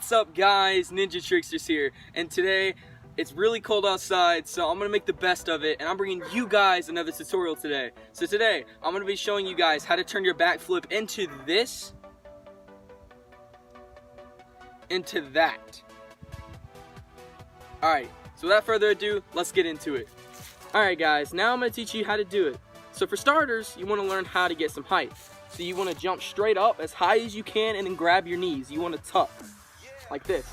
What's up guys, Ninja Tricksters here, and today it's really cold outside, so I'm gonna make the best of it, and I'm bringing you guys another tutorial today. So today I'm gonna be showing you guys how to turn your backflip into this, into that. Alright, so without further ado, let's get into it. Alright guys, now I'm gonna teach you how to do it. So for starters, you want to learn how to get some height. So you want to jump straight up as high as you can and then grab your knees. You want to tuck like this.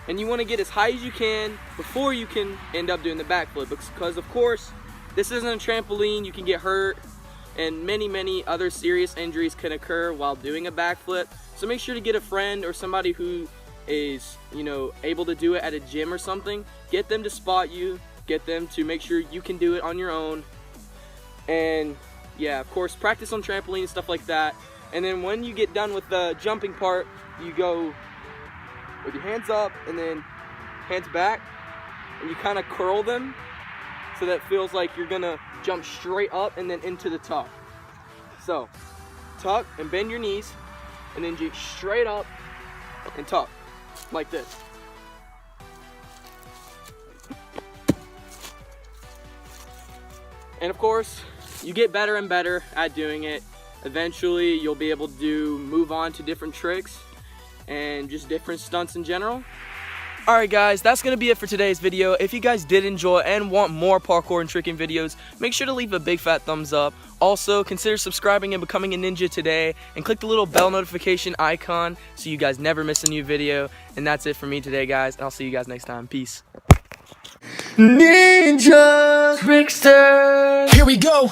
And you want to get as high as you can before you can end up doing the backflip, because of course this isn't a trampoline. You can get hurt and many other serious injuries can occur while doing a backflip. So make sure to get a friend or somebody who is, able to do it at a gym or something. Get them to spot you, get them to make sure you can do it on your own. And yeah, of course, practice on trampoline and stuff like that. And then when you get done with the jumping part, you go with your hands up and then hands back, and you kind of curl them so that it feels like you're gonna jump straight up and then into the tuck. So tuck and bend your knees and then jump straight up and tuck like this. And of course, you get better and better at doing it. Eventually, you'll be able to move on to different tricks and just different stunts in general. Alright guys, that's going to be it for today's video. If you guys did enjoy and want more parkour and tricking videos, make sure to leave a big fat thumbs up. Also, consider subscribing and becoming a ninja today, and click the little bell notification icon so you guys never miss a new video. And that's it for me today guys, and I'll see you guys next time. Peace. Ninja Trickster! Here we go!